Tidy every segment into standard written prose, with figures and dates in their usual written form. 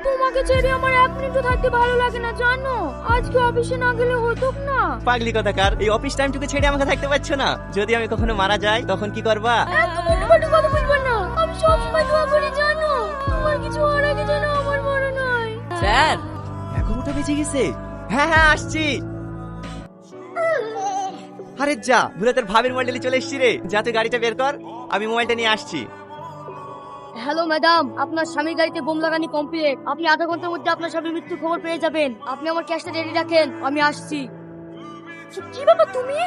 তোমাকে ছেড়ে আমার এক মিনিটও থাকতে ভালো লাগে না জানো। আজকে অফিসে না গেলে হতো না। পাগলি কথাকার, এই অফিস টাইমটুকু ছেড়ে আমাকে থাকতে পারছো না? যদি আমি কখনো মারা যাই তখন কি করবা? এত মোটামুটি কথা বলবো না। আমি সবসময় দোয়া করি জানো, তোমার কিছু হওয়ার আগে যেন আমার মরণ হয়। স্যার, 11টা বেজে গেছে। হ্যাঁ হ্যাঁ আসছি। আরে যা, ভুলে তোর ভাবির মোবাইলটা চলে এসছি রে। যা তুই গাড়িটা বের কর, আমি মোবাইলটা নিয়ে আসছি। হ্যালো ম্যাডাম, আপনার স্বামীর গাড়িতে বোম লাগানি কমপ্লিট। আপনি আধা ঘন্টার মধ্যে আপনার স্বামীর মৃত্যুর খবর পেয়ে যাবেন। আপনি আমার ক্যাশটা রেডি রাখেন, আমি আসছি। কি বাবা তুমি?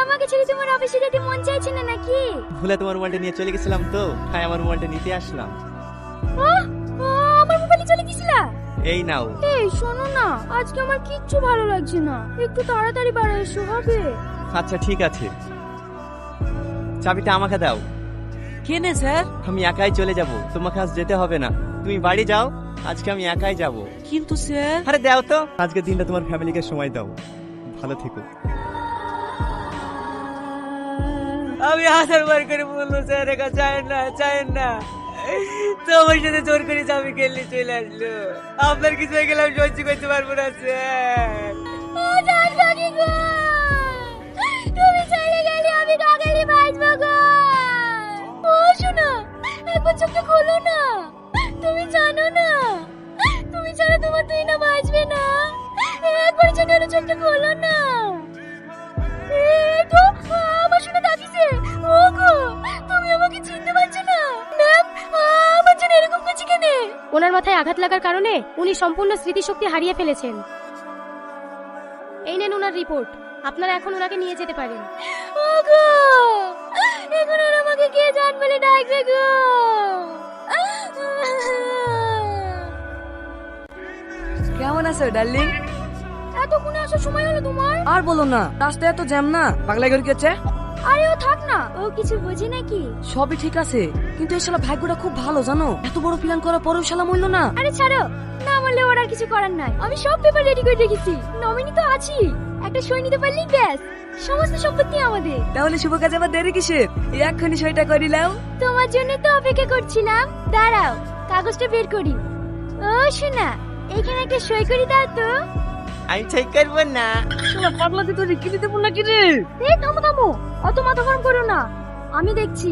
আমাকে ছেড়ে তোমার অফিসে যেতে মন চাইছে না নাকি? ভুলে তোমার মোবাইলটা নিয়ে চলে গেছিলাম তো, তাই আমার মোবাইলটা নিতে আসলাম। আমার মোবাইলে চলে গেছিলা? এই নাও। এই শোনো না, আজকে আমার কিচ্ছু ভালো লাগছে না, একটু তাড়াতাড়ি বাড়ি এসো হবে? আচ্ছা ঠিক আছে, চাবিটা আমাকে দাও। কেনে স্যার? আমি একাই চলে যাব, তোমাকে আজ যেতে হবে না। তুমি বাড়ি যাও, আজকে আমি একাই যাব। কিন্তু স্যার। আরে দাও তো, আজকের দিনটা তোমার ফ্যামিলিকে সময় দাও। ভালো থেকো। আমি 1000 বার করে বললো স্যার, একা চায়েন না। তোমার সাথে জোর করে চাবি খেললে চলে আসলো। আপনার কিছু হয়ে গেলে আমি সহ্য করতে পারবো না স্যার। তুমি চলে গেলে আমি কাকালি বাঁচবো গো। ও শোনো, একবার চোখটা খোলো না। তুমি জানো না, তুমি ছাড়া তোমার তুই না বাঁচবে না। একবার চোখটা খোলো না। তো আমার শুনে ডাকিছে। ও গো, তুমি আমাকে চিনতে পারছো না? ম্যাম, আমার জন্য এরকম করছে কেন? ওনার মাথায় আঘাত লাগার কারণে উনি সম্পূর্ণ স্মৃতিশক্তি হারিয়ে ফেলেছেন। এই নেন ওনার রিপোর্ট, আপনারা এখন ওনাকে নিয়ে যেতে পারেন। ওগো, এখন আর আমাকে কে জান বলে ডাকবে গো? কেমন আছো ডার্লিং? এতক্ষণে আসার সময় হলো তোমার? আর বলো না, রাস্তায় এত জ্যাম না। পাগলা করে কি হচ্ছে? আরে ও থাক না, ও কিছু বোঝে নাকি? সবই ঠিক আছে, কিন্তু এই শালা ভাগ্যটা খুব ভালো জানো। এত বড় প্ল্যান করার পরেও শালা মরলো না। আরে ছাড়ো না, বললে ওর আর কিছু করার নাই। আমি সব পেপার রেডি করে রেখেছি, নমিনি তো আছি। একটা সই নিতে পারলেই ব্যাস, সমস্ত সম্পত্তি আমাদের। তাহলে শুভ কাজে আবার দেরি কিসের? এক্ষুনি সইটা করিলাম। তোমার জন্য তো অপেক্ষা করছিলাম। দাঁড়াও, কাগজটা বের করি। ও শোনা, এখানে একটা সই করে দাও তো। আমি ঠিক করবো না। শালা পাগলা তুই তো রেখে দিতে পার না কি রে? এই থামো থামো, অত মাথা গরম করো না, আমি দেখছি।